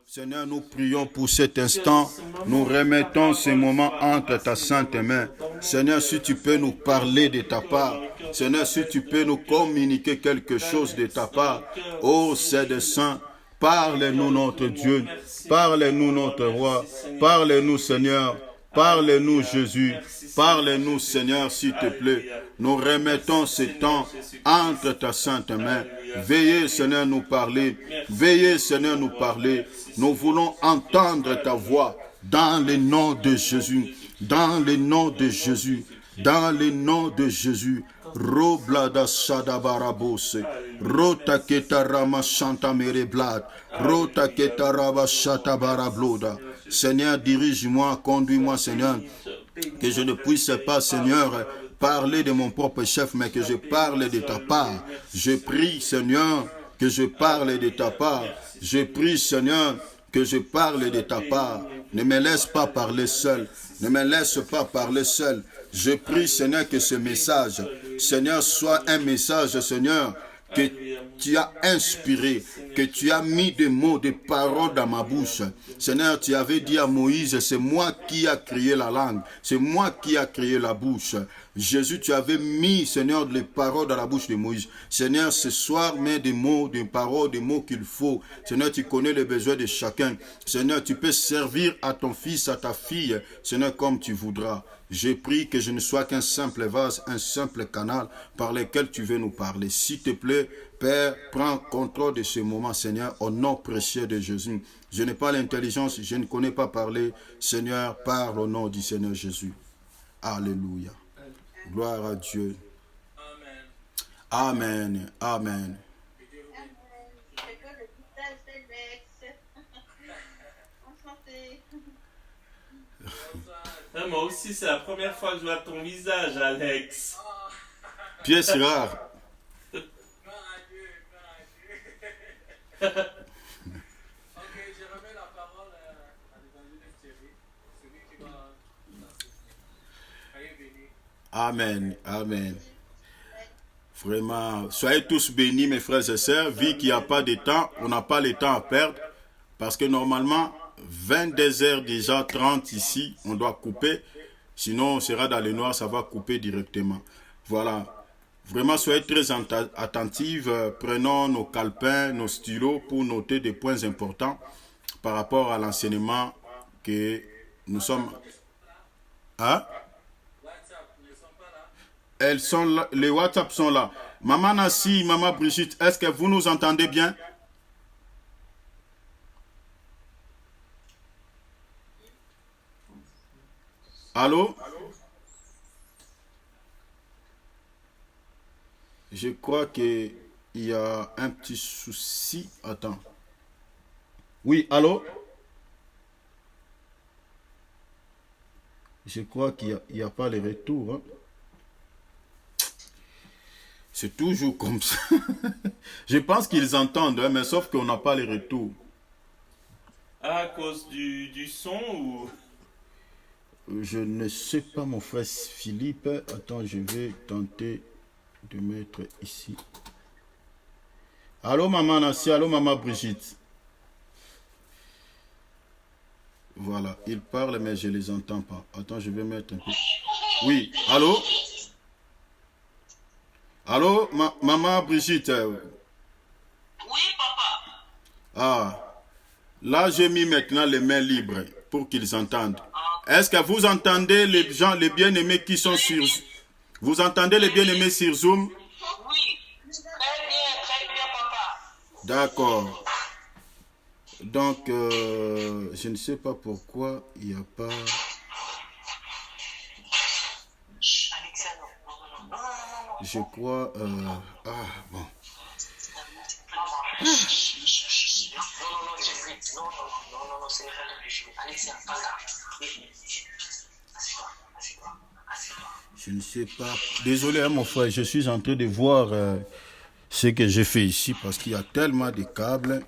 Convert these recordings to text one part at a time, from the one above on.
Seigneur, nous prions pour cet instant. Nous remettons ce moment entre ta sainte main. Seigneur, si tu peux nous parler de ta part. Seigneur, si tu peux nous communiquer quelque chose de ta part. Ô Seigneur Saint, parle-nous notre Dieu. Parle-nous notre Roi. Parle-nous Seigneur. Parle-nous Jésus. Parle-nous Seigneur, s'il te plaît. Nous remettons ce temps entre ta sainte main. Veillez Seigneur nous parler. Veillez Seigneur nous parler. Nous voulons entendre ta voix dans le nom de Jésus. Dans le nom de Jésus. Dans le nom de Jésus. Roblada Shadabarabose. Rota Ketarama Shanta Mereblad. Rota Ketaraba Shatabarabloda. Seigneur, dirige-moi, conduis-moi, Seigneur. Que je ne puisse pas, Seigneur, parler de mon propre chef, mais que je parle de ta part. Je prie, Seigneur, que je parle de ta part. Je prie, Seigneur, que je parle de ta part. Ne me laisse pas parler seul. Ne me laisse pas parler seul. Je prie, Seigneur, que ce message, Seigneur, soit un message, Seigneur, que tu as inspiré, que tu as mis des mots, des paroles dans ma bouche. Seigneur, tu avais dit à Moïse, c'est moi qui a créé la langue, c'est moi qui a créé la bouche. Jésus, tu avais mis, Seigneur, les paroles dans la bouche de Moïse. Seigneur, ce soir, mets des mots, des paroles, des mots qu'il faut. Seigneur, tu connais les besoins de chacun. Seigneur, tu peux servir à ton fils, à ta fille, Seigneur, comme tu voudras. Je prie que je ne sois qu'un simple vase, un simple canal par lequel tu veux nous parler. S'il te plaît, Père, prends contrôle de ce moment, Seigneur, au nom précieux de Jésus. Je n'ai pas l'intelligence, je ne connais pas parler. Seigneur, parle au nom du Seigneur Jésus. Alléluia. Gloire à Dieu. Amen. Amen. Moi aussi, c'est la première fois que je vois ton visage, Alex. Pièce rare. Ok, je remets la parole à l'évangéliste Thierry, celui qui va nous assister. Soyez bénis. Amen. Amen. Vraiment, soyez tous bénis, mes frères et sœurs. Vu qu'il n'y a pas de temps, on n'a pas le temps à perdre. Parce que normalement, 22h déjà 30 ici, on doit couper. Sinon, on sera dans le noir, ça va couper directement. Voilà. Vraiment, soyez très attentifs. Prenons nos calepins, nos stylos pour noter des points importants par rapport à l'enseignement que nous sommes... Hein? Elles sont là, les WhatsApp sont là. Maman Nassi, Maman Brigitte, est-ce que vous nous entendez bien? Allô? Je crois qu'il y a un petit souci. Attends. Oui, allô? Je crois qu'il n'y a pas les retours. Hein. C'est toujours comme ça. Je pense qu'ils entendent, hein, mais sauf qu'on n'a pas les retours. À cause du son ou... Je ne sais pas, mon frère Philippe. Attends, je vais tenter de mettre ici. Allô, maman Nassi, allô, maman Brigitte. Voilà, ils parlent, mais je ne les entends pas. Attends, je vais mettre un peu. Oui, allô? Allô, maman Brigitte. Oui, papa. Ah, là, j'ai mis maintenant les mains libres pour qu'ils entendent. Est-ce que vous entendez les gens, les bien-aimés qui sont sur... Vous entendez les bien-aimés sur Zoom? Oui, très bien, papa. D'accord. Donc, je ne sais pas pourquoi il n'y a pas... Alexa, non. Je crois... Ah, bon. Non, c'est pas de péché. Alexa, pas là. Assieds-toi. Je ne sais pas. Désolé, hein, mon frère, je suis en train de voir ce que j'ai fait ici parce qu'il y a tellement de câbles.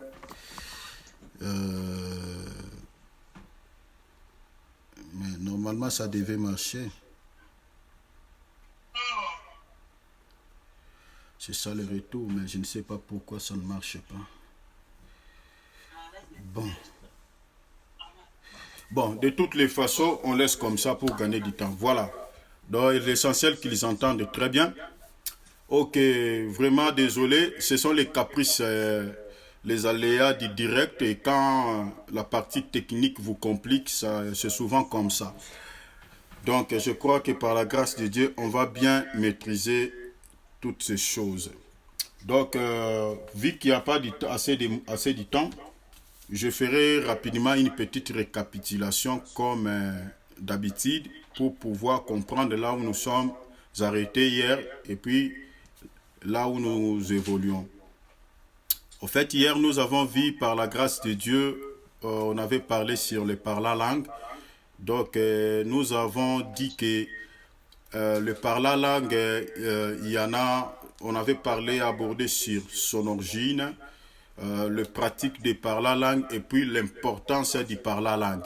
Mais normalement, ça devait marcher. C'est ça le retour, mais je ne sais pas pourquoi ça ne marche pas. Bon. Bon, de toutes les façons, on laisse comme ça pour gagner du temps. Voilà. Donc, l'essentiel qu'ils entendent très bien. Ok, vraiment désolé. Ce sont les caprices, les aléas du direct. Et quand la partie technique vous complique, c'est souvent comme ça. Donc, je crois que par la grâce de Dieu, on va bien maîtriser toutes ces choses. Donc, vu qu'il n'y a pas assez de temps, je ferai rapidement une petite récapitulation comme d'habitude pour pouvoir comprendre là où nous sommes arrêtés hier et puis là où nous évoluons. En fait, hier, nous avons vu par la grâce de Dieu, on avait parlé sur le parla langue. Donc, nous avons dit que le parla langue, il y en a, on avait parlé, abordé sur son origine, le pratique de parla langue et puis l'importance du parla langue.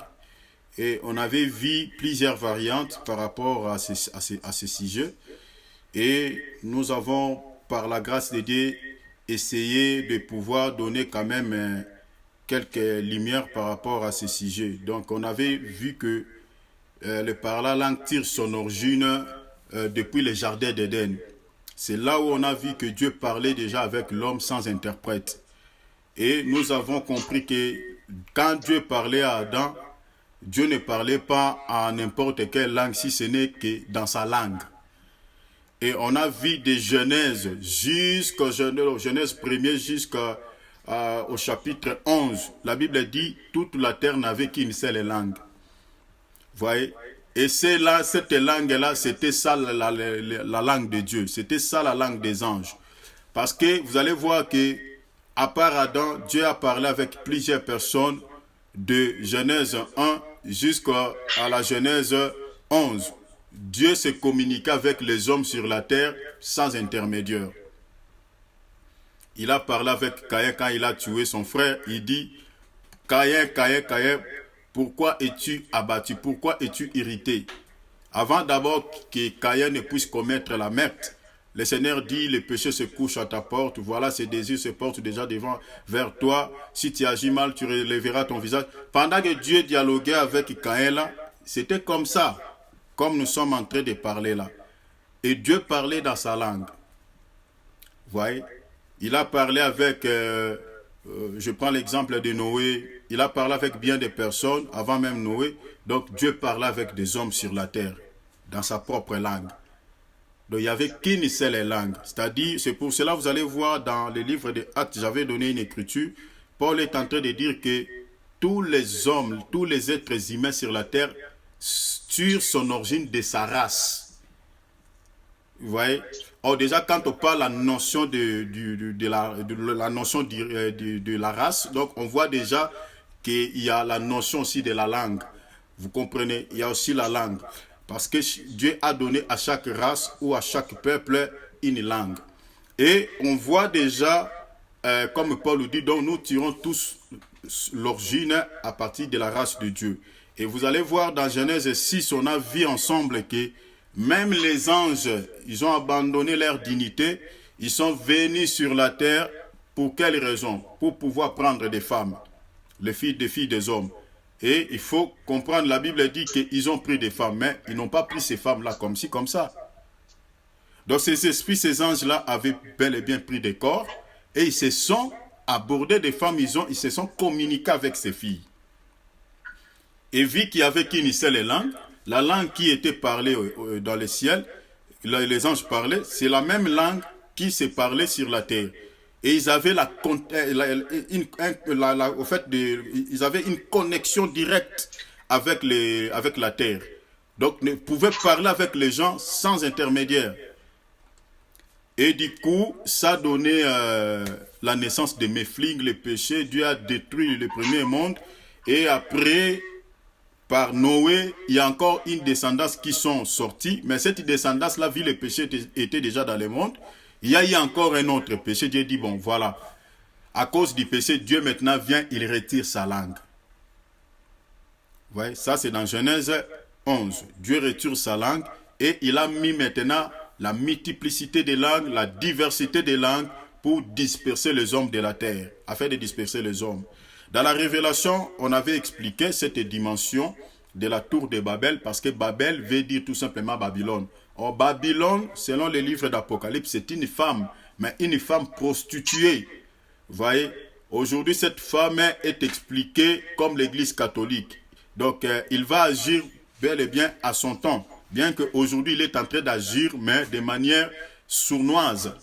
Et on avait vu plusieurs variantes par rapport à ce sujet. Et nous avons, par la grâce de Dieu, essayé de pouvoir donner quand même quelques lumières par rapport à ce sujet. Donc on avait vu que le parla langue tire son origine depuis le jardin d'Éden. C'est là où on a vu que Dieu parlait déjà avec l'homme sans interprète. Et nous avons compris que quand Dieu parlait à Adam, Dieu ne parlait pas en n'importe quelle langue, si ce n'est que dans sa langue. Et on a vu de Genèse jusqu'au Genèse 1er jusqu'au chapitre 11. La Bible dit toute la terre n'avait qu'une seule langue. Vous voyez? Et c'est là, cette langue-là, c'était ça la langue de Dieu. C'était ça la langue des anges. Parce que vous allez voir que à part Adam, Dieu a parlé avec plusieurs personnes de Genèse 1 jusqu'à la Genèse 11. Dieu s'est communiqué avec les hommes sur la terre sans intermédiaire. Il a parlé avec Caïn quand il a tué son frère. Il dit, Caïn, Caïn, Caïn, pourquoi es-tu abattu? Pourquoi es-tu irrité? Avant d'abord que Caïn ne puisse commettre la meurtre, le Seigneur dit, le péché se couche à ta porte, voilà, ses désirs se portent déjà vers toi. Si tu agis mal, tu relèveras ton visage. Pendant que Dieu dialoguait avec Caïn là, c'était comme ça, comme nous sommes en train de parler là. Et Dieu parlait dans sa langue. Vous voyez? Il a parlé avec, je prends l'exemple de Noé, il a parlé avec bien des personnes avant même Noé. Donc Dieu parlait avec des hommes sur la terre, dans sa propre langue. Donc il n'y avait qu'une seule langue. C'est-à-dire, c'est pour cela que vous allez voir dans le livre des Actes, j'avais donné une écriture, Paul est en train de dire que tous les hommes, tous les êtres humains sur la terre tirent son origine de sa race. Vous voyez? Or déjà, quand on parle la notion de la race, donc on voit déjà qu'il y a la notion aussi de la langue. Vous comprenez? Il y a aussi la langue. Parce que Dieu a donné à chaque race ou à chaque peuple une langue. Et on voit déjà, comme Paul le dit, donc nous tirons tous l'origine à partir de la race de Dieu. Et vous allez voir dans Genèse 6, on a vu ensemble que même les anges, ils ont abandonné leur dignité, ils sont venus sur la terre. Pour quelle raison? Pour pouvoir prendre des femmes, les filles des hommes. Et il faut comprendre, la Bible dit qu'ils ont pris des femmes, mais ils n'ont pas pris ces femmes-là comme ci, comme ça. Donc ces esprits, ces anges-là avaient bel et bien pris des corps et ils se sont abordés des femmes, ils se sont communiqués avec ces filles. Et vu qu'il n'y avait qu'une seule langue, la langue qui était parlée dans le ciel, les anges parlaient, c'est la même langue qui se parlait sur la terre. Et ils avaient ils avaient une connexion directe avec la terre. Donc, ils pouvaient parler avec les gens sans intermédiaire. Et du coup, ça donnait la naissance de Méphilim, le péché. Dieu a détruit le premier monde. Et après, par Noé, il y a encore une descendance qui sont sortis. Mais cette descendance-là, vu le péché était déjà dans le monde, il y a eu encore un autre péché. Dieu dit, bon, voilà. À cause du péché, Dieu maintenant vient, il retire sa langue. Vous voyez, ça c'est dans Genèse 11. Dieu retire sa langue et il a mis maintenant la multiplicité des langues, la diversité des langues pour disperser les hommes de la terre, afin de disperser les hommes. Dans la Révélation, on avait expliqué cette dimension de la tour de Babel, parce que Babel veut dire tout simplement Babylone. Or, Babylone, selon les livres d'Apocalypse, c'est une femme, mais une femme prostituée. Vous voyez, aujourd'hui, cette femme est expliquée comme l'Église catholique. Donc, il va agir bel et bien à son temps, bien qu'aujourd'hui, il est en train d'agir, mais de manière sournoise,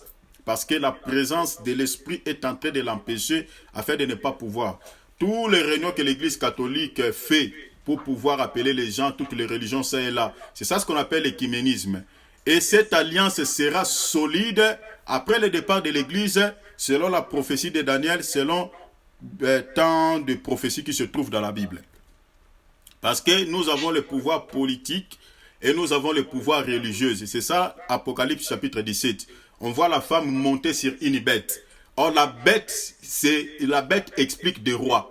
parce que la présence de l'Esprit est en train de l'empêcher afin de ne pas pouvoir. Tous les réunions que l'Église catholique fait pour pouvoir appeler les gens, toutes les religions, ça et là, c'est ça ce qu'on appelle l'écuménisme. Et cette alliance sera solide après le départ de l'Église, selon la prophétie de Daniel, selon tant de prophéties qui se trouvent dans la Bible. Parce que nous avons le pouvoir politique et nous avons le pouvoir religieux. C'est ça, Apocalypse chapitre 17. On voit la femme monter sur une bête. Or, la bête explique des rois.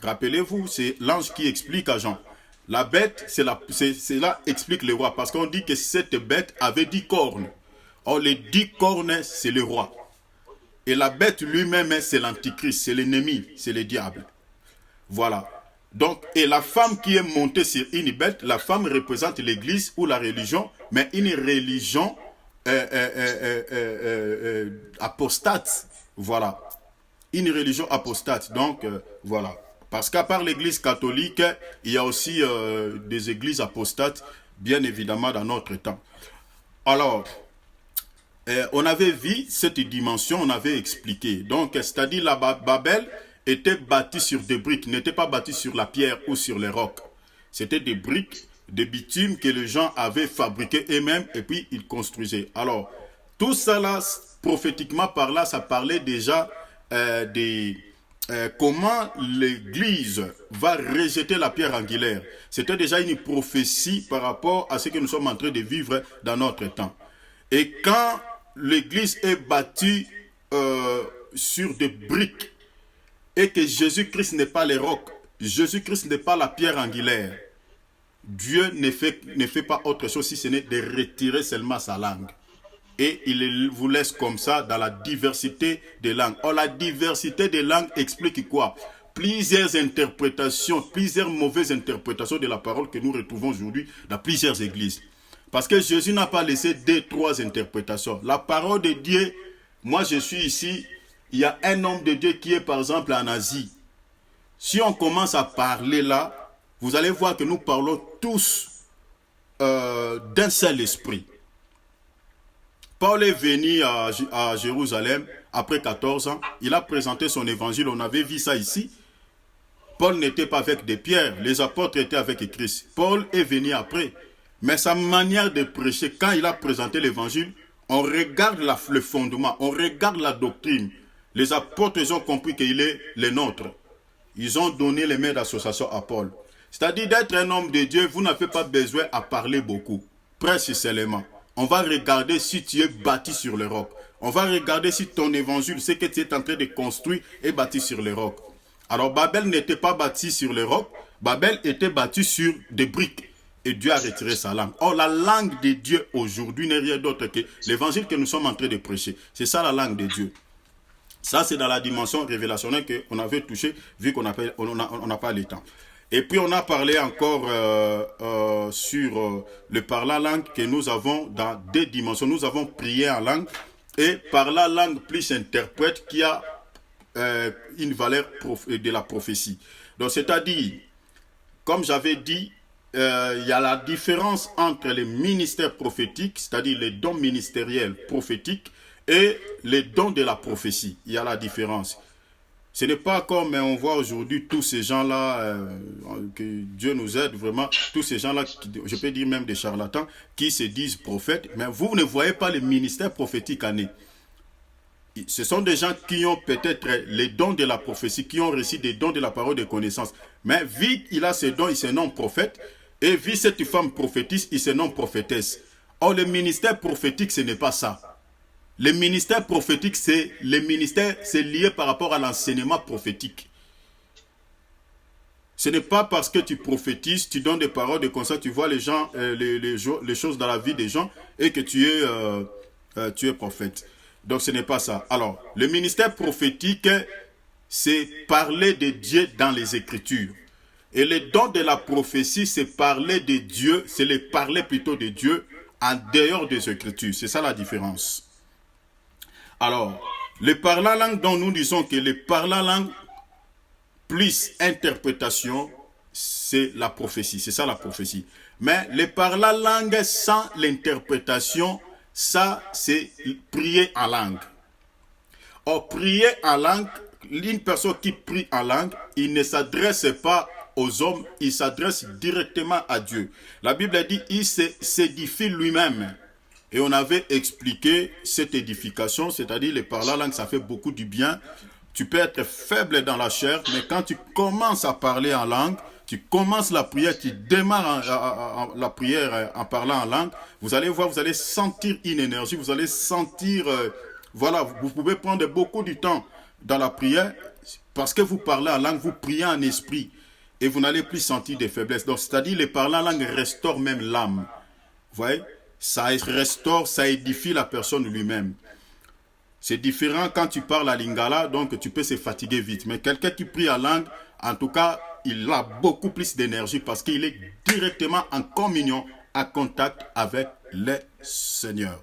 Rappelez-vous, c'est l'ange qui explique à Jean. La bête, cela explique les rois. Parce qu'on dit que cette bête avait 10 cornes. Or, les 10 cornes, c'est le roi. Et la bête lui-même, c'est l'antichrist, c'est l'ennemi, c'est le diable. Voilà. Donc, et la femme qui est montée sur une bête, la femme représente l'église ou la religion, mais une religion apostate. Voilà. Une religion apostate. Donc, voilà. Parce qu'à part l'église catholique, il y a aussi des églises apostates, bien évidemment, dans notre temps. Alors, on avait vu cette dimension, on avait expliqué. Donc, c'est-à-dire la Babel était bâtie sur des briques, n'était pas bâtie sur la pierre ou sur les rocs. C'était des briques, des bitumes que les gens avaient fabriqués eux-mêmes et puis ils construisaient. Alors, tout ça là, prophétiquement par là, ça parlait déjà comment l'Église va rejeter la pierre angulaire. C'était déjà une prophétie par rapport à ce que nous sommes en train de vivre dans notre temps. Et quand l'Église est bâtie sur des briques et que Jésus-Christ n'est pas les rocs, Jésus-Christ n'est pas la pierre angulaire, Dieu ne fait pas autre chose si ce n'est de retirer seulement sa langue. Et il vous laisse comme ça dans la diversité des langues. Or, la diversité des langues explique quoi? Plusieurs interprétations, plusieurs mauvaises interprétations de la parole que nous retrouvons aujourd'hui dans plusieurs églises. Parce que Jésus n'a pas laissé 2-3 interprétations. La parole de Dieu, moi je suis ici, il y a un homme de Dieu qui est par exemple en Asie. Si on commence à parler là, vous allez voir que nous parlons tous d'un seul esprit. Paul est venu à Jérusalem après 14 ans. Il a présenté son évangile. On avait vu ça ici. Paul n'était pas avec des pierres. Les apôtres étaient avec Christ. Paul est venu après. Mais sa manière de prêcher, quand il a présenté l'évangile, on regarde le fondement, on regarde la doctrine. Les apôtres ont compris qu'il est le nôtre. Ils ont donné les mains d'association à Paul. C'est-à-dire d'être un homme de Dieu, vous n'avez pas besoin à parler beaucoup. Prêche seulement. On va regarder si tu es bâti sur le roc. On va regarder si ton évangile, ce que tu es en train de construire, est bâti sur le roc. Alors Babel n'était pas bâti sur le roc. Babel était bâti sur des briques. Et Dieu a retiré sa langue. Or, la langue de Dieu aujourd'hui n'est rien d'autre que l'évangile que nous sommes en train de prêcher. C'est ça la langue de Dieu. Ça, c'est dans la dimension révélationnelle qu'on avait touché, vu qu'on n'a pas le temps. Et puis, on a parlé encore sur le parler langue que nous avons dans 2 dimensions. Nous avons prié en langue et parler langue plus interprète qui a une valeur de la prophétie. Donc, c'est-à-dire, comme j'avais dit, il y a la différence entre les ministères prophétiques, c'est-à-dire les dons ministériels prophétiques, et les dons de la prophétie. Il y a la différence. Ce n'est pas comme on voit aujourd'hui tous ces gens-là, que Dieu nous aide vraiment, tous ces gens-là, je peux dire même des charlatans, qui se disent prophètes, mais vous ne voyez pas les ministères prophétiques en eux. Ce sont des gens qui ont peut-être les dons de la prophétie, qui ont reçu des dons de la parole de connaissance. Mais vu qu'il a ces dons, il se nomme prophète, et vu cette femme prophétisse, il se nomme prophétesse. Or, le ministère prophétique, ce n'est pas ça. Le ministère prophétique, c'est lié par rapport à l'enseignement prophétique. Ce n'est pas parce que tu prophétises, tu donnes des paroles de conseil, tu vois les gens, les choses dans la vie des gens et que tu es prophète. Donc ce n'est pas ça. Alors, le ministère prophétique c'est parler de Dieu dans les Écritures. Et le don de la prophétie, c'est parler de Dieu, c'est le parler plutôt de Dieu en dehors des Écritures. C'est ça la différence. Alors, le parler en langue dont nous disons que le parler en langue plus interprétation, c'est la prophétie. C'est ça la prophétie. Mais le parler en langue sans l'interprétation, ça c'est prier en langue. Or, prier en langue, une personne qui prie en langue, il ne s'adresse pas aux hommes, il s'adresse directement à Dieu. La Bible dit, il s'édifie lui-même. Et on avait expliqué cette édification, c'est-à-dire le parler en langue, ça fait beaucoup du bien. Tu peux être faible dans la chair, mais quand tu commences à parler en langue, tu commences la prière, tu démarres la prière en parlant en langue, vous allez voir, vous allez sentir une énergie, vous allez sentir, voilà, vous pouvez prendre beaucoup de temps dans la prière, parce que vous parlez en langue, vous priez en esprit, et vous n'allez plus sentir des faiblesses. Donc, c'est-à-dire, le parler en langue restaure même l'âme. Vous voyez, ça restaure, ça édifie la personne lui-même. C'est différent quand tu parles à lingala, donc tu peux se fatiguer vite. Mais quelqu'un qui prie en langue, en tout cas, il a beaucoup plus d'énergie parce qu'il est directement en communion, en contact avec le Seigneur.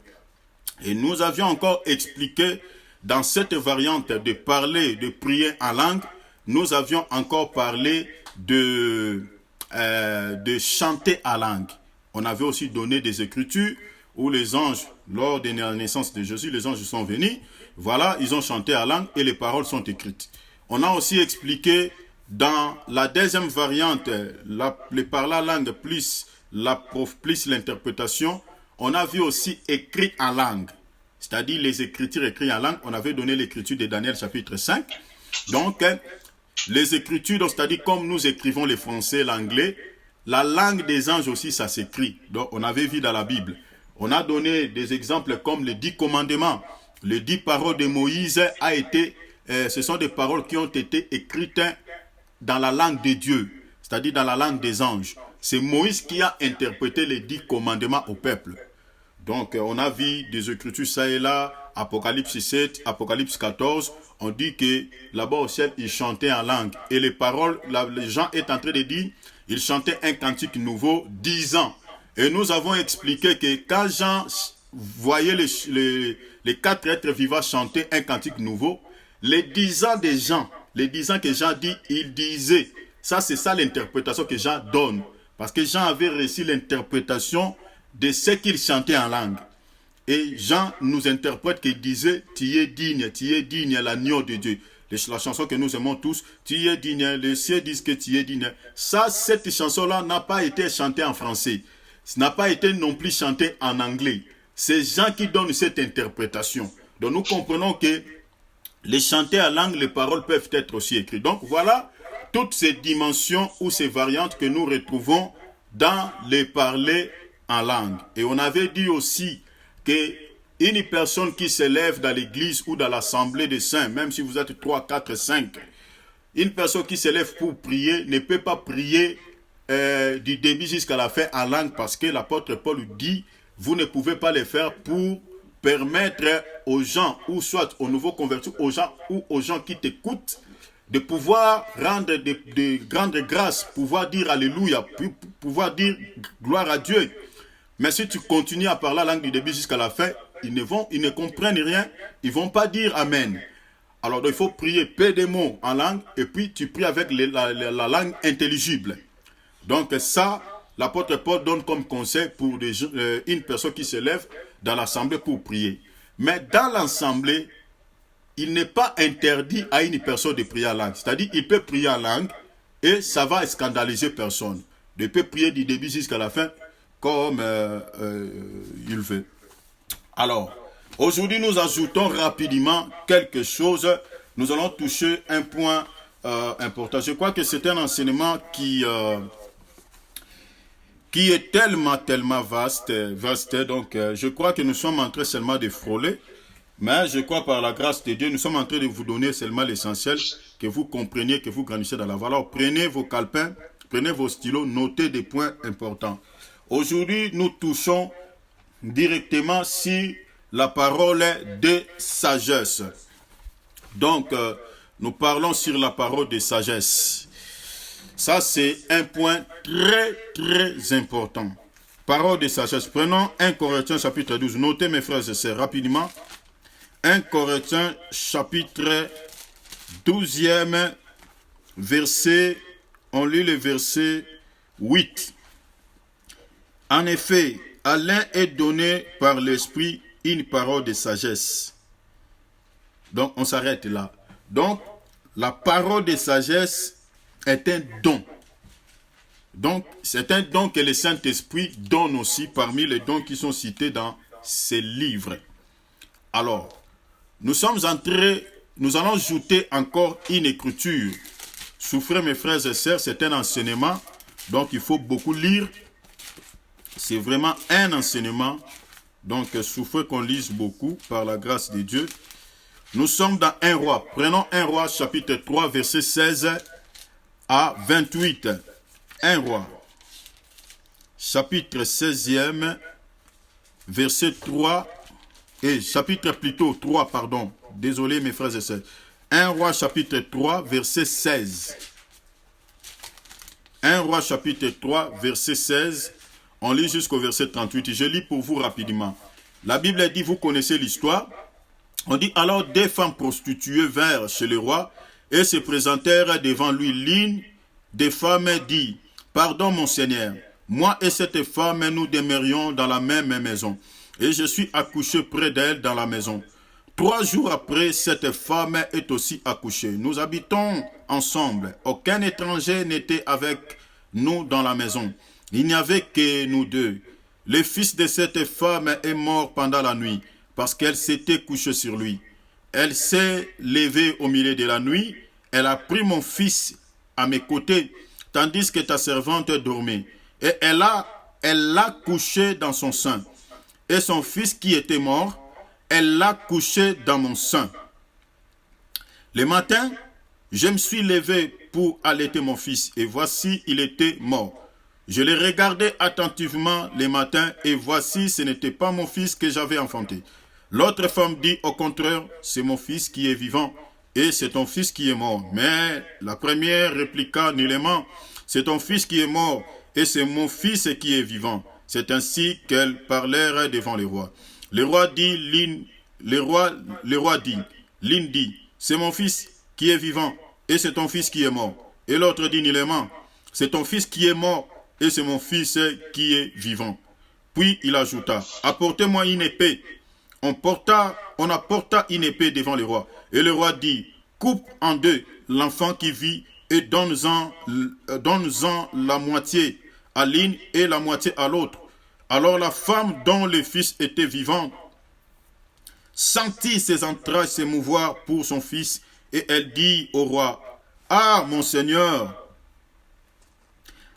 Et nous avions encore expliqué dans cette variante de parler, de prier en langue, nous avions encore parlé de chanter en langue. On avait aussi donné des écritures où les anges, lors de la naissance de Jésus, les anges sont venus. Voilà, ils ont chanté en langue et les paroles sont écrites. On a aussi expliqué dans la deuxième variante, le parler en langue plus l'interprétation, on a vu aussi écrit en langue. C'est-à-dire les écritures écrites en langue. On avait donné l'écriture de Daniel chapitre 5. Donc, les écritures, c'est-à-dire comme nous écrivons les français, l'anglais, la langue des anges aussi, ça s'écrit. Donc, on avait vu dans la Bible. On a donné des exemples comme les 10 commandements. Les 10 paroles de Moïse ce sont des paroles qui ont été écrites dans la langue de Dieu, c'est-à-dire dans la langue des anges. C'est Moïse qui a interprété les 10 commandements au peuple. Donc, on a vu des écritures ça et là, Apocalypse 7, Apocalypse 14, on dit que là-bas au ciel, ils chantaient en langue. Et les paroles, les gens est en train de dire, ils chantaient un cantique nouveau, 10 ans. Et nous avons expliqué que quand Jean voyait les 4 êtres vivants chanter un cantique nouveau, les 10 ans des gens, les 10 ans que Jean dit, il disait, ça c'est ça l'interprétation que Jean donne. Parce que Jean avait reçu l'interprétation de ce qu'il chantait en langue. Et Jean nous interprète qu'il disait, tu es digne, l'agneau de Dieu. La chanson que nous aimons tous, tu es digne, les cieux disent que tu es digne. Ça, cette chanson-là n'a pas été chantée en français. Ce n'a pas été non plus chanté en anglais. C'est Jean qui donne cette interprétation. Donc nous comprenons que les chanter en langue, les paroles peuvent être aussi écrites. Donc voilà toutes ces dimensions ou ces variantes que nous retrouvons dans les parler en langue. Et on avait dit aussi qu'une personne qui s'élève dans l'église ou dans l'assemblée des saints, même si vous êtes 3, 4, 5, une personne qui s'élève pour prier ne peut pas prier du début jusqu'à la fin en langue parce que l'apôtre Paul dit, vous ne pouvez pas le faire pour permettre aux gens, ou soit aux nouveaux convertis, aux gens ou aux gens qui t'écoutent, de pouvoir rendre de grandes grâces, pouvoir dire Alléluia, pouvoir dire gloire à Dieu. Mais si tu continues à parler la langue du début jusqu'à la fin, ils ne comprennent rien, ils ne vont pas dire Amen. Alors il faut prier peu de mots en langue, et puis tu pries avec la langue intelligible. Donc ça, l'apôtre Paul donne comme conseil pour une personne qui se lève dans l'assemblée pour prier. Mais dans l'assemblée, il n'est pas interdit à une personne de prier en langue. C'est-à-dire il peut prier en langue et ça va scandaliser personne. Il peut prier du début jusqu'à la fin comme il veut. Alors, aujourd'hui nous ajoutons rapidement quelque chose. Nous allons toucher un point important. Je crois que c'est un enseignement qui est tellement vaste. Donc, je crois que nous sommes en train seulement de frôler. Mais je crois par la grâce de Dieu, nous sommes en train de vous donner seulement l'essentiel, que vous compreniez, que vous grandissiez dans la voie. Alors, prenez vos calepins, prenez vos stylos, notez des points importants. Aujourd'hui, nous touchons directement sur la parole de sagesse. Donc, nous parlons sur la parole de sagesse. Ça, c'est un point très, très important. Parole de sagesse. Prenons 1 Corinthiens chapitre 12. Notez, mes frères et sœurs, rapidement. 1 Corinthiens chapitre 12e verset. On lit le verset 8. En effet, à l'un est donné par l'Esprit une parole de sagesse. Donc, on s'arrête là. Donc, la parole de sagesse est un don. Donc, c'est un don que le Saint-Esprit donne aussi parmi les dons qui sont cités dans ces livres. Alors, nous allons ajouter encore une écriture. Souffrez, mes frères et sœurs, c'est un enseignement, donc il faut beaucoup lire. C'est vraiment un enseignement, donc souffrez qu'on lise beaucoup par la grâce de Dieu. Nous sommes dans 1 Roi. Prenons 1 Roi, chapitre 3, verset 16 à 28. 1 Roi, chapitre 16e, verset 3, et chapitre plutôt 3, pardon. Désolé mes frères et sœurs. 1 Roi, chapitre 3, verset 16. 1 Roi, chapitre 3, verset 16. On lit jusqu'au verset 38. Je lis pour vous rapidement. La Bible dit, vous connaissez l'histoire. On dit, alors des femmes prostituées vinrent chez le roi et se présentèrent devant lui. L'une des femmes dit, pardon mon Seigneur, moi et cette femme, nous demeurions dans la même maison, et je suis accouché près d'elle dans la maison. 3 jours après, cette femme est aussi accouchée. Nous habitons ensemble. Aucun étranger n'était avec nous dans la maison. Il n'y avait que nous deux. Le fils de cette femme est mort pendant la nuit, parce qu'elle s'était couchée sur lui. Elle s'est levée au milieu de la nuit. Elle a pris mon fils à mes côtés, tandis que ta servante dormait. Et elle l'a couché dans son sein. Et son fils qui était mort, elle l'a couché dans mon sein. Le matin, je me suis levé pour allaiter mon fils, et voici, il était mort. Je l'ai regardé attentivement le matin, et voici, ce n'était pas mon fils que j'avais enfanté. L'autre femme dit, au contraire, c'est mon fils qui est vivant, et c'est ton fils qui est mort. Mais la première répliqua nullement, c'est ton fils qui est mort, et c'est mon fils qui est vivant. C'est ainsi qu'elles parlèrent devant le roi. Le roi dit, l'une dit, c'est mon fils qui est vivant, et c'est ton fils qui est mort. Et l'autre dit nullement, c'est ton fils qui est mort, et c'est mon fils qui est vivant. Puis il ajouta, apportez-moi une épée. On apporta une épée devant le roi. Et le roi dit, coupe en deux l'enfant qui vit, et donne-en la moitié à l'une et la moitié à l'autre. Alors la femme dont le fils était vivant sentit ses entrailles s'émouvoir pour son fils, et elle dit au roi, ah mon Seigneur,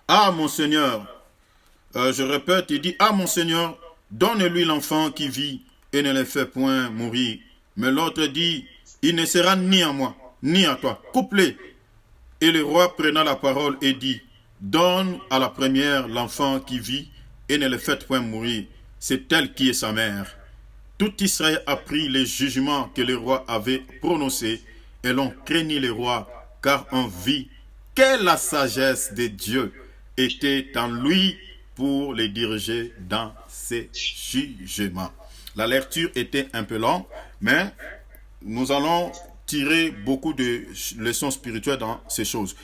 je répète, il dit, ah mon Seigneur, donne-lui l'enfant qui vit et ne le fait point mourir. Mais l'autre dit, il ne sera ni à moi, ni à toi, coupe-les. Et le roi prenant la parole et dit, donne à la première l'enfant qui vit et ne le fait point mourir. C'est elle qui est sa mère. Tout Israël apprit les jugements que le roi avait prononcés, et l'on craignit le roi, car on vit que la sagesse de Dieu était en lui pour les diriger dans ses jugements. La lecture était un peu longue, mais nous allons tirer beaucoup de leçons spirituelles dans ces choses.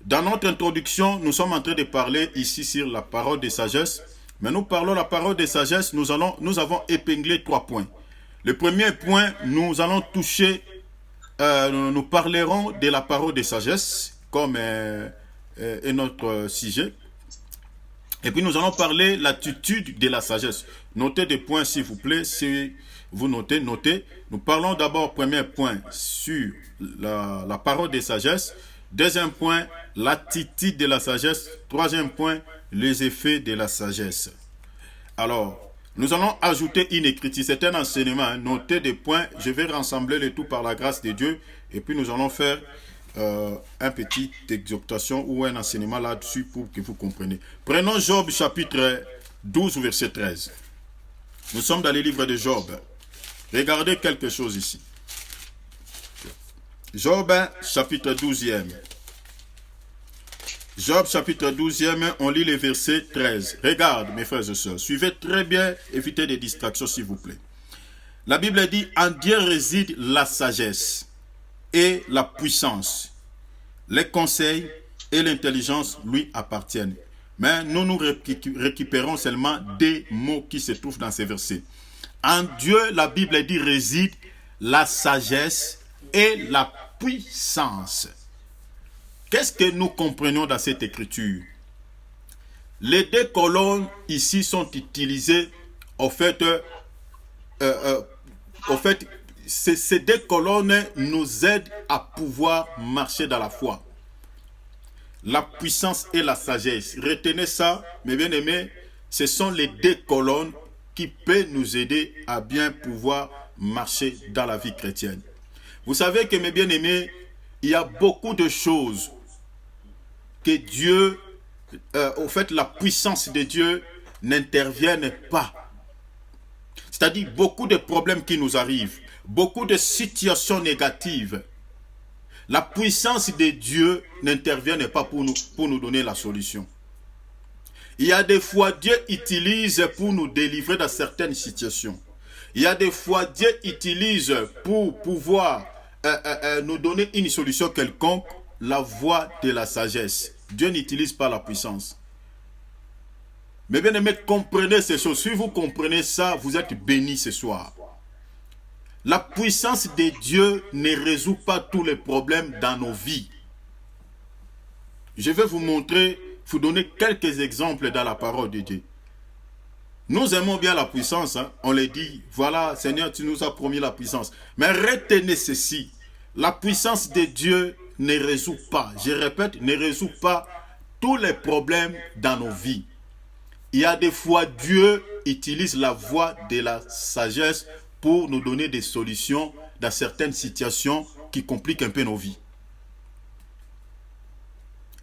Dans notre introduction, nous sommes en train de parler ici sur la parole de sagesse. Mais nous parlons de la parole de sagesse, nous avons épinglé 3 points. Le premier point, nous allons toucher, nous parlerons de la parole de sagesse comme est notre sujet. Et puis nous allons parler de l'attitude de la sagesse. Notez des points s'il vous plaît, si vous notez. Nous parlons d'abord, premier point, sur la parole de sagesse. Deuxième point, l'attitude de la sagesse. Troisième point, les effets de la sagesse. Alors, nous allons ajouter une écriture. C'est un enseignement. Notez des points. Je vais rassembler le tout par la grâce de Dieu. Et puis nous allons faire un petit exhortation ou un enseignement là-dessus pour que vous compreniez. Prenons Job chapitre 12 verset 13. Nous sommes dans le livre de Job. Regardez quelque chose ici. Job chapitre 12e. Job chapitre 12e, on lit le verset 13. Regarde mes frères et sœurs, suivez très bien, évitez des distractions s'il vous plaît. La Bible dit, en Dieu réside la sagesse et la puissance. Les conseils et l'intelligence lui appartiennent. Mais nous récupérons seulement des mots qui se trouvent dans ces versets. En Dieu, la Bible dit, réside la sagesse et la puissance. Qu'est-ce que nous comprenons dans cette écriture? Les deux colonnes ici sont utilisées, au fait, ces deux colonnes nous aident à pouvoir marcher dans la foi. La puissance et la sagesse. Retenez ça, mes bien-aimés, ce sont les deux colonnes qui peuvent nous aider à bien pouvoir marcher dans la vie chrétienne. Vous savez que, mes bien-aimés, il y a beaucoup de choses que Dieu, au fait, la puissance de Dieu n'intervienne pas. C'est-à-dire beaucoup de problèmes qui nous arrivent, beaucoup de situations négatives. La puissance de Dieu n'intervient pas pour nous donner la solution. Il y a des fois Dieu utilise pour nous délivrer dans certaines situations. Il y a des fois Dieu utilise pour pouvoir nous donner une solution quelconque, la voie de la sagesse. Dieu n'utilise pas la puissance. Mais bien aimés, comprenez ces choses. Si vous comprenez ça, vous êtes bénis ce soir. La puissance de Dieu ne résout pas tous les problèmes dans nos vies. Je vais vous montrer, vous donner quelques exemples dans la parole de Dieu. Nous aimons bien la puissance, hein? On le dit, voilà, Seigneur, tu nous as promis la puissance. Mais retenez ceci, la puissance de Dieu ne résout pas, je répète, ne résout pas tous les problèmes dans nos vies. Il y a des fois, Dieu utilise la voie de la sagesse pour nous donner des solutions dans certaines situations qui compliquent un peu nos vies.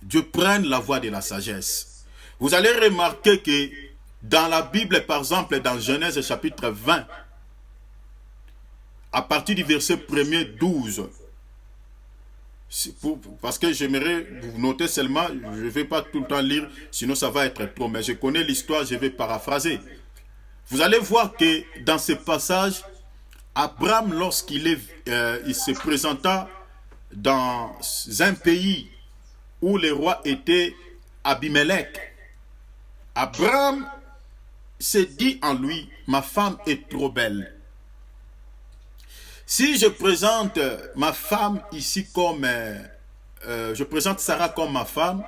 Dieu prend la voie de la sagesse. Vous allez remarquer que dans la Bible, par exemple, dans Genèse chapitre 20, à partir du verset 1er 12, parce que j'aimerais vous noter seulement, je ne vais pas tout le temps lire, sinon ça va être trop, mais je connais l'histoire, je vais paraphraser. Vous allez voir que dans ce passage, Abraham, lorsqu'il il se présenta dans un pays où le roi était Abimelech, Abraham s'est dit en lui, ma femme est trop belle. Si je présente ma femme ici comme, je présente Sarah comme ma femme,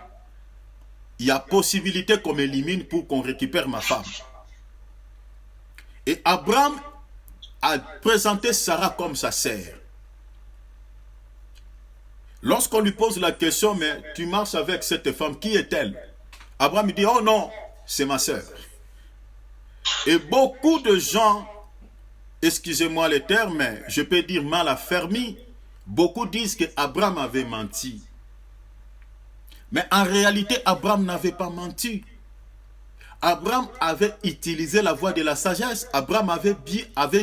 il y a possibilité qu'on m'élimine pour qu'on récupère ma femme. Et Abraham a présenté Sarah comme sa sœur. Lorsqu'on lui pose la question, mais tu marches avec cette femme, qui est-elle? Abraham dit, oh non, c'est ma sœur. Et beaucoup de gens, excusez-moi le terme, mais je peux dire mal affermi, beaucoup disent qu'Abraham avait menti. Mais en réalité, Abraham n'avait pas menti. Abraham avait utilisé la voie de la sagesse. Abraham avait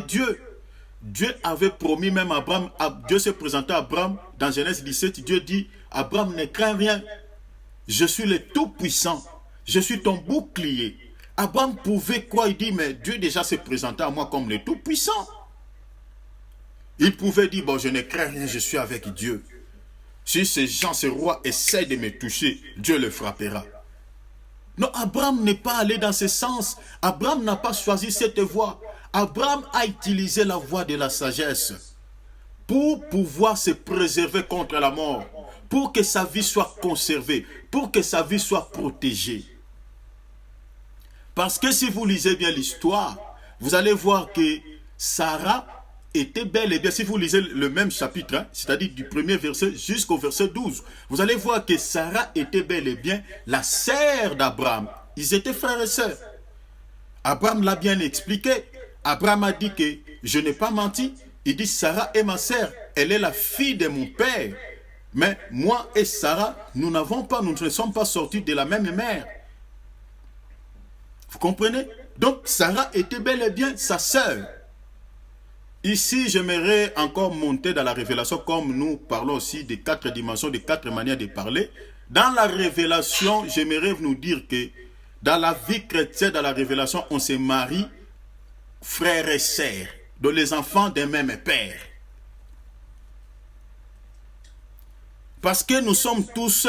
Dieu. Dieu avait promis même à Abraham, Dieu s'est présenté à Abraham dans Genèse 17, Dieu dit, Abraham ne crains rien. Je suis le Tout-Puissant. Je suis ton bouclier. Abraham pouvait quoi? Il dit, mais Dieu déjà s'est présenté à moi comme le Tout-Puissant. Il pouvait dire, bon, je ne crains rien, je suis avec Dieu. Si ces gens, ces rois essaient de me toucher, Dieu le frappera. Non, Abraham n'est pas allé dans ce sens. Abraham n'a pas choisi cette voie. Abraham a utilisé la voie de la sagesse pour pouvoir se préserver contre la mort, pour que sa vie soit conservée, pour que sa vie soit protégée. Parce que si vous lisez bien l'histoire, vous allez voir que Sarah était bel et bien, si vous lisez le même chapitre, hein, c'est-à-dire du premier verset jusqu'au verset 12, vous allez voir que Sarah était bel et bien la sœur d'Abraham. Ils étaient frères et sœurs. Abraham l'a bien expliqué. Abraham a dit que je n'ai pas menti. Il dit Sarah est ma sœur. Elle est la fille de mon père. Mais moi et Sarah, nous ne sommes pas sortis de la même mère. Vous comprenez? Donc Sarah était bel et bien sa sœur. Ici, j'aimerais encore monter dans la révélation, comme nous parlons aussi des 4 dimensions, des 4 manières de parler. Dans la révélation, j'aimerais nous dire que dans la vie chrétienne, dans la révélation, on se marie frères et sœurs, dont les enfants d'un même père. Parce que nous sommes tous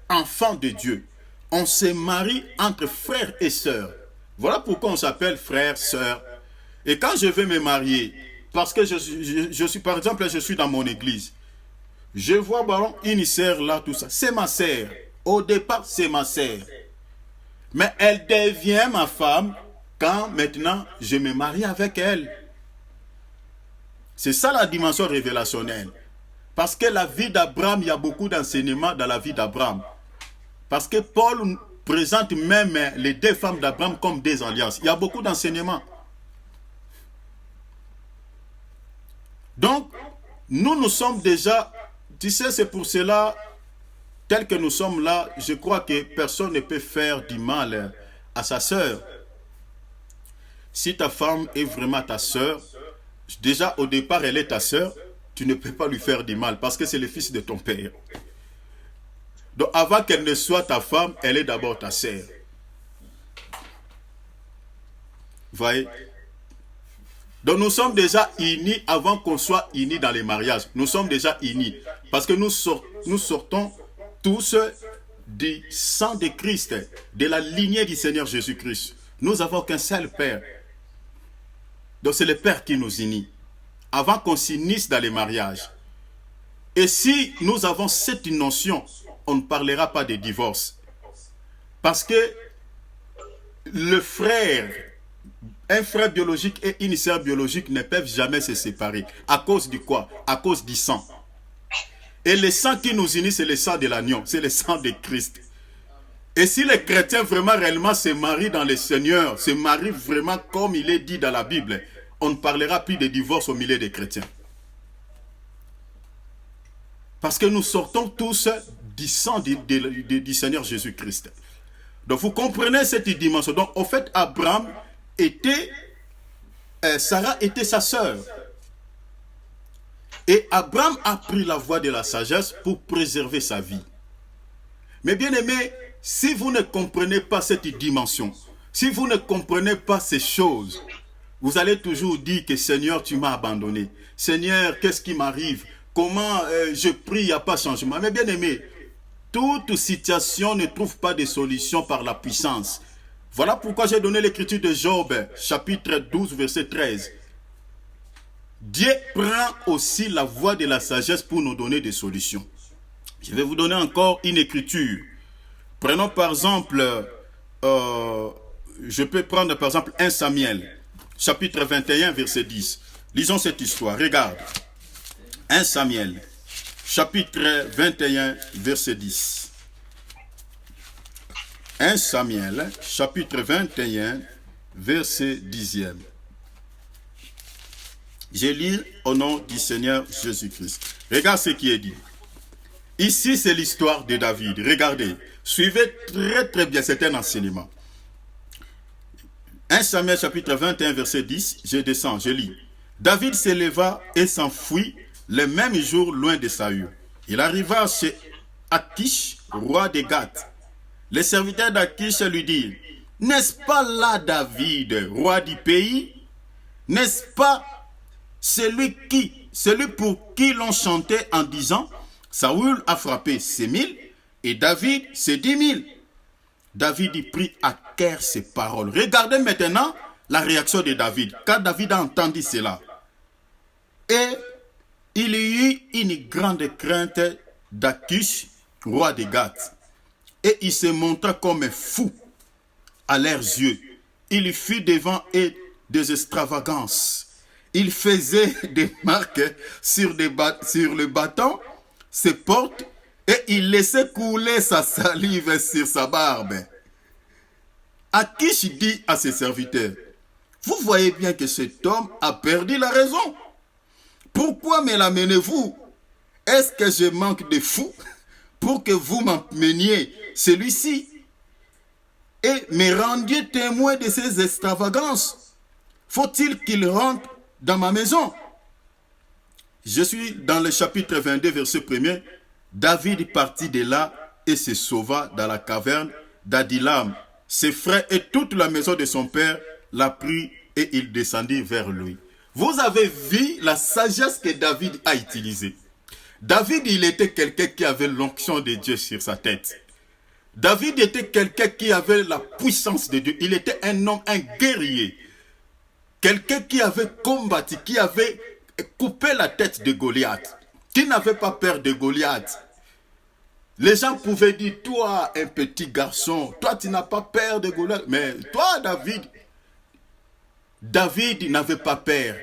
enfants de Dieu. On se marie entre frères et sœurs. Voilà pourquoi on s'appelle frères, sœurs. Et quand je vais me marier, parce que je suis, par exemple, je suis dans mon église, je vois bon, une sœur là, tout ça. C'est ma sœur. Au départ, c'est ma sœur. Mais elle devient ma femme quand maintenant je me marie avec elle. C'est ça la dimension révélationnelle. Parce que la vie d'Abraham, il y a beaucoup d'enseignements dans la vie d'Abraham. Parce que Paul présente même les 2 femmes d'Abraham comme des alliances. Il y a beaucoup d'enseignements. Donc, nous sommes déjà, tu sais, c'est pour cela, tel que nous sommes là, je crois que personne ne peut faire du mal à sa sœur. Si ta femme est vraiment ta sœur, déjà au départ elle est ta sœur, tu ne peux pas lui faire du mal parce que c'est le fils de ton père. Donc avant qu'elle ne soit ta femme, elle est d'abord ta sœur. Vous voyez? Donc nous sommes déjà unis avant qu'on soit unis dans les mariages. Nous sommes déjà unis parce que nous sortons tous du sang de Christ, de la lignée du Seigneur Jésus-Christ. Nous n'avons qu'un seul Père. Donc c'est le Père qui nous unit avant qu'on s'unisse dans les mariages. Et si nous avons cette notion, on ne parlera pas de divorce. Parce que le frère, un frère biologique et une sœur biologique ne peuvent jamais se séparer. À cause du quoi? À cause du sang. Et le sang qui nous unit, c'est le sang de l'agneau, c'est le sang de Christ. Et si les chrétiens vraiment réellement se marient dans le Seigneur, se marient vraiment comme il est dit dans la Bible, on ne parlera plus de divorce au milieu des chrétiens. Parce que nous sortons tous du sang du Seigneur Jésus-Christ. Donc vous comprenez cette dimension. Donc en fait, Abraham était, Sarah était sa sœur. Et Abraham a pris la voie de la sagesse pour préserver sa vie. Mais bien aimé, si vous ne comprenez pas cette dimension, si vous ne comprenez pas ces choses, vous allez toujours dire que Seigneur, tu m'as abandonné. Seigneur, qu'est-ce qui m'arrive? Comment je prie, il n'y a pas de changement. Mais bien aimé, toute situation ne trouve pas de solution par la puissance. Voilà pourquoi j'ai donné l'écriture de Job, chapitre 12, verset 13. Dieu prend aussi la voie de la sagesse pour nous donner des solutions. Je vais vous donner encore une écriture. Prenons par exemple, je peux prendre par exemple 1 Samuel, chapitre 21, verset 10. Lisons cette histoire, regarde. 1 Samuel, chapitre 21, verset 10. 1 Samuel, chapitre 21, verset 10e. Je lis au nom du Seigneur Jésus-Christ. Regarde ce qui est dit. Ici, c'est l'histoire de David. Regardez, suivez très bien, c'est un enseignement. 1 Samuel chapitre 21, verset 10, je descends, je lis. David s'éleva et s'enfuit le même jour loin de Saül. Il arriva chez Akish, roi de Gath. Les serviteurs d'Akish lui dirent, n'est-ce pas là David, roi du pays? N'est-ce pas celui pour qui l'on chantait en disant, Saül a frappé ses 1000 et David ses 10 000. David y prit à cœur ces paroles. Regardez maintenant la réaction de David. Quand David a entendu cela. Et il y eut une grande crainte d'Akish, roi de Gath. Et il se montra comme un fou à leurs yeux. Il fit devant eux des extravagances. Il faisait des marques sur le bâton, ses portes, et il laissait couler sa salive sur sa barbe. Akish dit à ses serviteurs, vous voyez bien que cet homme a perdu la raison. Pourquoi me l'amenez-vous? Est-ce que je manque de fou pour que vous m'emmeniez celui-ci et me rendiez témoin de ces extravagances? Faut-il qu'il rentre dans ma maison? Je suis dans le chapitre 22, verset 1er. David partit de là et se sauva dans la caverne d'Adillam. Ses frères et toute la maison de son père la prit et il descendit vers lui. Vous avez vu la sagesse que David a utilisée. David, il était quelqu'un qui avait l'onction de Dieu sur sa tête. David était quelqu'un qui avait la puissance de Dieu. Il était un homme, un guerrier. Quelqu'un qui avait combattu, qui avait coupé la tête de Goliath. Qui n'avait pas peur de Goliath. Les gens pouvaient dire, toi, un petit garçon, toi, tu n'as pas peur de Goliath. Mais toi, David n'avait pas peur.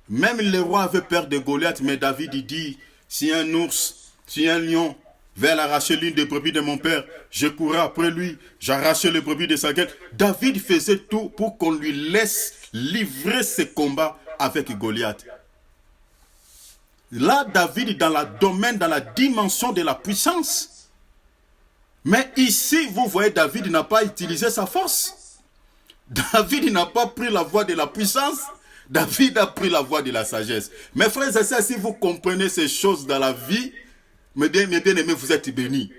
Même le roi avait peur de Goliath, mais David il dit, si un ours, si un lion veut arracher l'une des brebis de mon père, je courais après lui, j'arrachais les brebis de sa gueule. David faisait tout pour qu'on lui laisse livrer ses combats avec Goliath. Là, David dans le domaine, dans la dimension de la puissance. Mais ici, vous voyez, David n'a pas utilisé sa force. David n'a pas pris la voie de la puissance. David a pris la voie de la sagesse. Mes frères et sœurs, si vous comprenez ces choses dans la vie, mes bien-aimés, vous êtes bénis.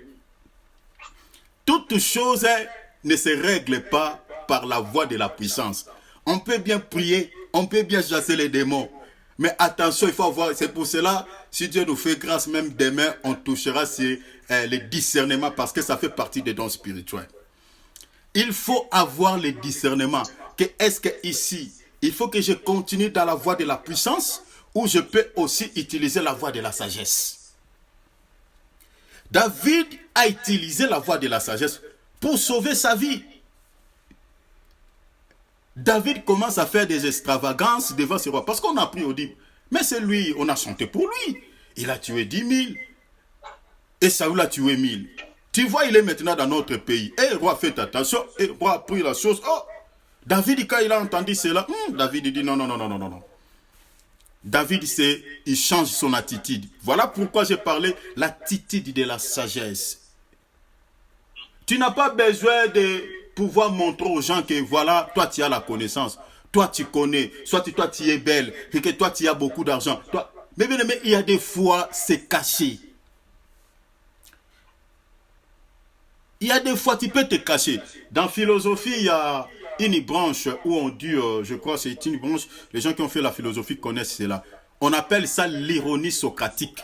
Toute chose ne se règle pas par la voie de la puissance. On peut bien prier, on peut bien chasser les démons. Mais attention, il faut avoir, c'est pour cela, si Dieu nous fait grâce, même demain, on touchera sur les discernements parce que ça fait partie des dons spirituels. Il faut avoir le discernement. Que est-ce que ici, il faut que je continue dans la voie de la puissance ou je peux aussi utiliser la voie de la sagesse. David a utilisé la voie de la sagesse pour sauver sa vie. David commence à faire des extravagances devant ses rois. Parce qu'on a pris au dit, mais c'est lui, on a chanté pour lui. Il a tué 10 000. Et Saoul a tué 1000. Tu vois, il est maintenant dans notre pays. Et le roi fait attention. Et le roi a pris la chose. Oh, David, quand il a entendu cela, David dit non. David, il change son attitude. Voilà pourquoi j'ai parlé l'attitude de la sagesse. Tu n'as pas besoin de pouvoir montrer aux gens que voilà, toi tu as la connaissance, toi tu connais, soit toi tu es belle, et que toi tu as beaucoup d'argent. Mais il y a des fois, c'est caché. Il y a des fois, tu peux te cacher. Dans philosophie, il y a une branche où on dit, je crois c'est une branche, les gens qui ont fait la philosophie connaissent cela. On appelle ça l'ironie socratique.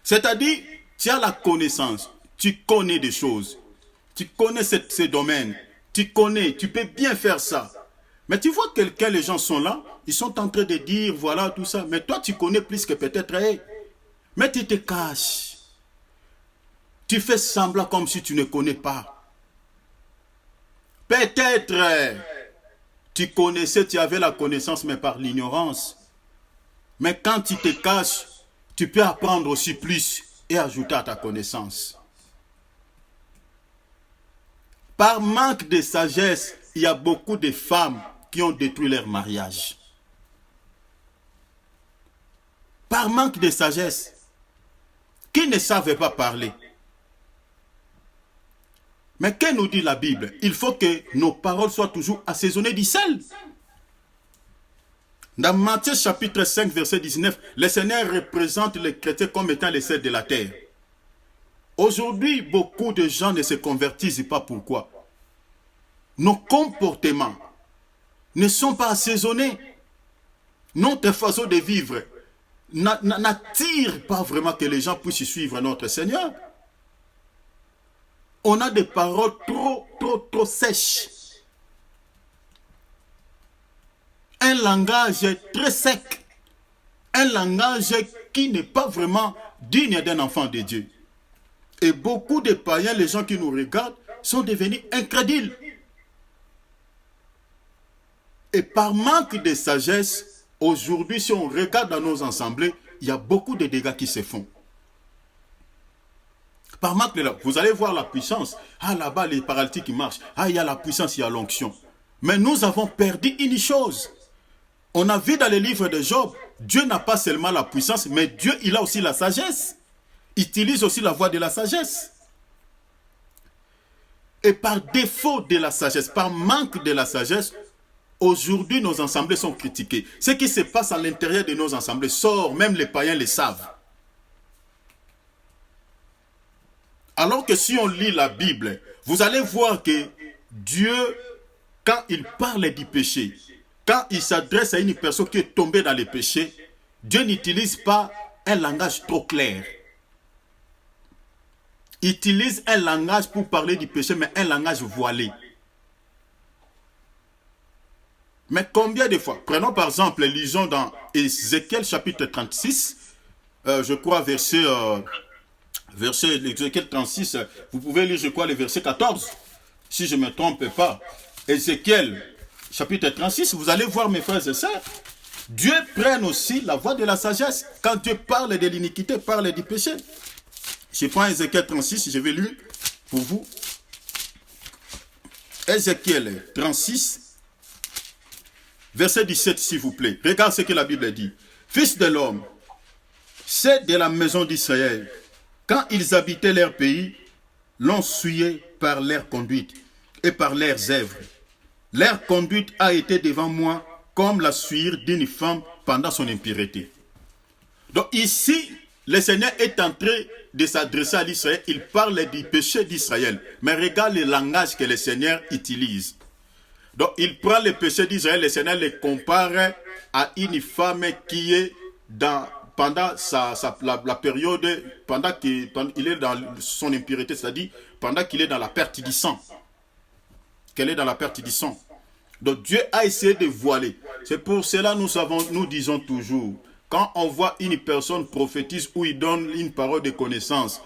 C'est-à-dire, tu as la connaissance, tu connais des choses, tu connais ces domaines, tu connais, tu peux bien faire ça. Mais tu vois quelqu'un, les gens sont là, ils sont en train de dire, voilà, tout ça. Mais toi, tu connais plus que peut-être, mais tu te caches. Tu fais semblant comme si tu ne connais pas. Peut-être, tu connaissais, tu avais la connaissance, mais par l'ignorance. Mais quand tu te caches, tu peux apprendre aussi plus et ajouter à ta connaissance. Par manque de sagesse, il y a beaucoup de femmes qui ont détruit leur mariage. Par manque de sagesse, qui ne savaient pas parler. Mais que nous dit la Bible? Il faut que nos paroles soient toujours assaisonnées du sel. Dans Matthieu chapitre 5, verset 19, le Seigneur représente les chrétiens comme étant les sels de la terre. Aujourd'hui, beaucoup de gens ne se convertissent pas. Pourquoi? Nos comportements ne sont pas assaisonnés. Notre façon de vivre n'attire pas vraiment que les gens puissent suivre notre Seigneur. On a des paroles trop sèches. Un langage très sec. Un langage qui n'est pas vraiment digne d'un enfant de Dieu. Et beaucoup de païens, les gens qui nous regardent, sont devenus incrédules. Et par manque de sagesse, aujourd'hui, si on regarde dans nos assemblées, il y a beaucoup de dégâts qui se font. Par manque de vous allez voir la puissance. Ah, là-bas, les paralytiques qui marchent. Ah, il y a la puissance, il y a l'onction. Mais nous avons perdu une chose. On a vu dans les livres de Job, Dieu n'a pas seulement la puissance, mais Dieu, il a aussi la sagesse. Il utilise aussi la voie de la sagesse. Et par défaut de la sagesse, par manque de la sagesse, Aujourd'hui, nos assemblées sont critiquées. Ce qui se passe à l'intérieur de nos assemblées sort, même les païens le savent. Alors que si on lit la Bible, vous allez voir que Dieu, quand il parle du péché, quand il s'adresse à une personne qui est tombée dans le péché, Dieu n'utilise pas un langage trop clair. Il utilise un langage pour parler du péché, mais un langage voilé. Mais combien de fois? Prenons par exemple, lisons dans Ézéchiel chapitre 36, je crois verset Ézéchiel 36, vous pouvez lire je crois le verset 14, si je ne me trompe pas. Ézéchiel chapitre 36, vous allez voir mes frères et sœurs, Dieu prenne aussi la voie de la sagesse. Quand Dieu parle de l'iniquité, parle du péché. Je prends Ézéchiel 36, je vais lire pour vous. Ézéchiel 36, verset 17, s'il vous plaît. Regarde ce que la Bible dit. Fils de l'homme, c'est de la maison d'Israël. Quand ils habitaient leur pays, l'ont souillé par leur conduite et par leurs œuvres. Leur conduite a été devant moi comme la souillure d'une femme pendant son impureté. Donc ici, le Seigneur est en train de s'adresser à l'Israël. Il parle du péché d'Israël. Mais regarde le langage que le Seigneur utilise. Donc il prend le péché d'Israël, le Seigneur le compare à une femme qui est pendant la période, pendant qu'il est dans son impureté, c'est-à-dire pendant qu'il est dans la perte du sang. Qu'elle est dans la perte du sang. Donc Dieu a essayé de voiler. C'est pour cela nous disons toujours, quand on voit une personne prophétise ou il donne une parole de connaissance,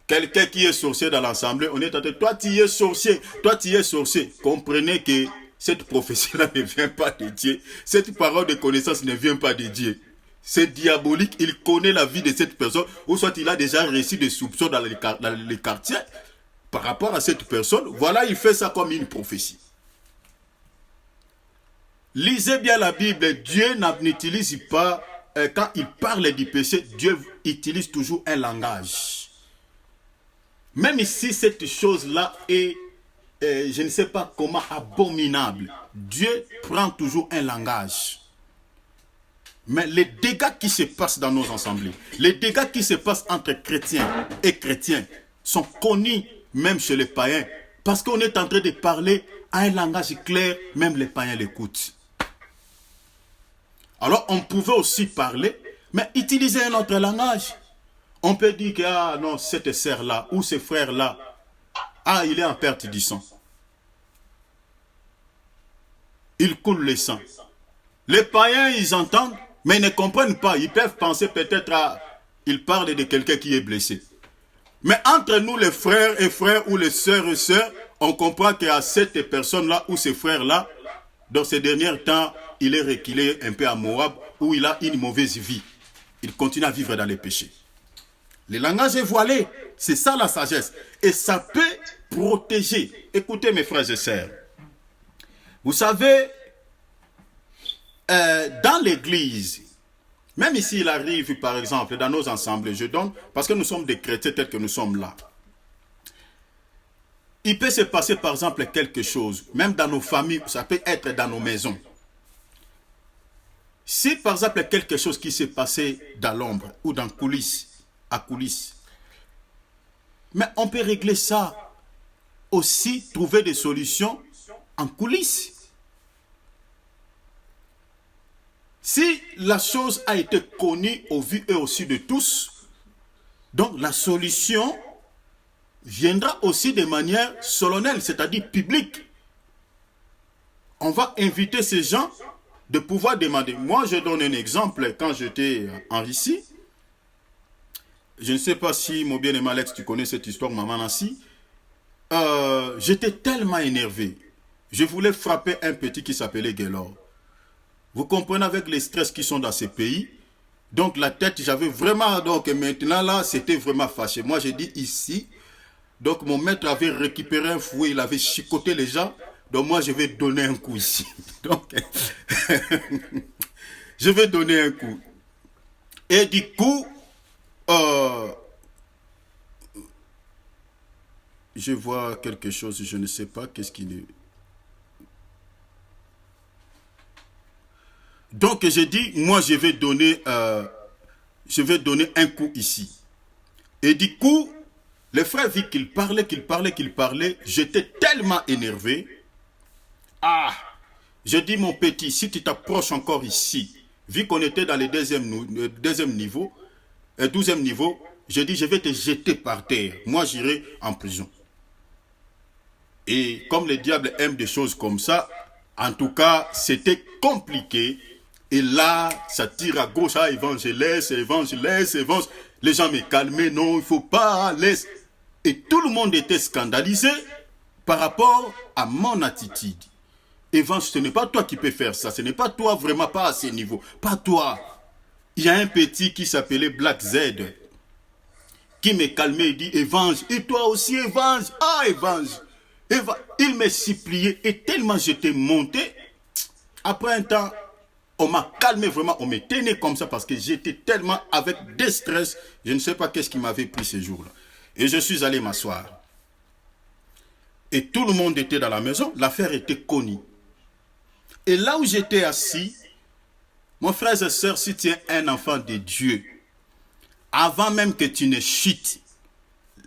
quelqu'un qui est sorcier dans l'assemblée, on est en train de dire, toi tu es sorcier, toi tu es sorcier. Comprenez que cette prophétie-là ne vient pas de Dieu. Cette parole de connaissance ne vient pas de Dieu. C'est diabolique, il connaît la vie de cette personne, ou soit il a déjà reçu des soupçons dans les quartiers par rapport à cette personne. Voilà, il fait ça comme une prophétie. Lisez bien la Bible, Dieu n'utilise pas, quand il parle du péché, Dieu utilise toujours un langage. Même si cette chose-là est, je ne sais pas comment, abominable, Dieu prend toujours un langage. Mais les dégâts qui se passent dans nos assemblées, les dégâts qui se passent entre chrétiens et chrétiens sont connus même chez les païens. Parce qu'on est en train de parler à un langage clair, même les païens l'écoutent. Alors on pouvait aussi parler, mais utiliser un autre langage. On peut dire que ah non, cette sœur-là ou ce frère-là, ah il est en perte du sang. Il coule le sang. Les païens, ils entendent, mais ils ne comprennent pas. Ils peuvent penser peut-être à... Ils parlent de quelqu'un qui est blessé. Mais entre nous, les frères et frères ou les sœurs et sœurs, on comprend qu'à cette personne-là ou ces frères-là, dans ces derniers temps, il est reculé un peu à Moab, où il a une mauvaise vie. Il continue à vivre dans les péchés. Le langage est voilé. C'est ça la sagesse. Et ça peut protéger. Écoutez mes frères et sœurs. Vous savez, dans l'église, même ici il arrive par exemple dans nos ensembles, je donne, parce que nous sommes des chrétiens tels que nous sommes là. Il peut se passer par exemple quelque chose, même dans nos familles, ça peut être dans nos maisons. Si par exemple quelque chose qui s'est passé dans l'ombre ou dans coulisses, à coulisses, mais on peut régler ça aussi, trouver des solutions en coulisses. Si la chose a été connue au vu et au su de tous, donc la solution viendra aussi de manière solennelle, c'est-à-dire publique. On va inviter ces gens de pouvoir demander. Moi, je donne un exemple. Quand j'étais en Russie, je ne sais pas si, mon bien-aimé Alex, tu connais cette histoire, Maman Nancy. J'étais tellement énervé. Je voulais frapper un petit qui s'appelait Gaylord. Vous comprenez avec les stress qui sont dans ces pays. Donc la tête, j'avais vraiment... Donc maintenant là, c'était vraiment fâché. Moi, j'ai dit ici. Donc mon maître avait récupéré un fouet, il avait chicoté les gens. Donc moi, je vais donner un coup ici. Donc, je vais donner un coup. Et du coup, je vois quelque chose, je ne sais pas qu'est-ce qu'il est. Donc j'ai dit, moi je vais donner un coup ici. Et du coup, le frère vit qu'il parlait. J'étais tellement énervé. Ah, je dis mon petit, si tu t'approches encore ici, vu qu'on était dans le deuxième niveau, 12e niveau, je dis je vais te jeter par terre. Moi j'irai en prison. Et comme le diable aime des choses comme ça, en tout cas, c'était compliqué. Et là, ça tire à gauche, ah, évangéliste. Les gens me calmaient, non, il ne faut pas, laisse. Et tout le monde était scandalisé par rapport à mon attitude. Évangile, ce n'est pas toi qui peux faire ça, ce n'est pas toi vraiment, pas à ce niveau, pas toi. Il y a un petit qui s'appelait Black Z, qui me calmait, il dit, Évangile, et toi aussi, Évangile, ah, Évangile. Il me suppliait, et tellement j'étais monté, après un temps, on m'a calmé vraiment, on me tenait comme ça parce que j'étais tellement avec des stress. Je ne sais pas qu'est-ce qui m'avait pris ce jour-là. Et je suis allé m'asseoir. Et tout le monde était dans la maison, l'affaire était connue. Et là où j'étais assis, mon frère et soeur, si tu es un enfant de Dieu, avant même que tu ne chutes,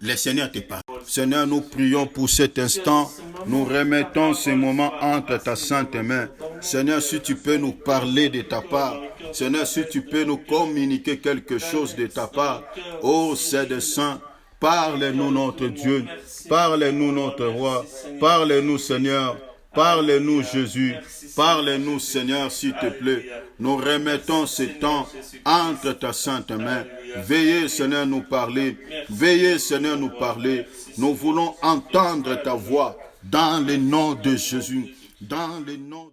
le Seigneur te parle. Seigneur, nous prions pour cet instant. Nous remettons ce moment entre ta sainte main. Seigneur, si tu peux nous parler de ta part. Seigneur, si tu peux nous communiquer quelque chose de ta part. Ô Seigneur Saint, parle-nous notre Dieu. Parle-nous notre Roi. Parle-nous Seigneur. Parle-nous Jésus. Parle-nous Seigneur, s'il te plaît. Nous remettons ce temps entre ta sainte main. Veillez Seigneur nous parler. Veillez Seigneur nous parler. Nous voulons entendre ta voix dans le nom de Jésus. Dans le nom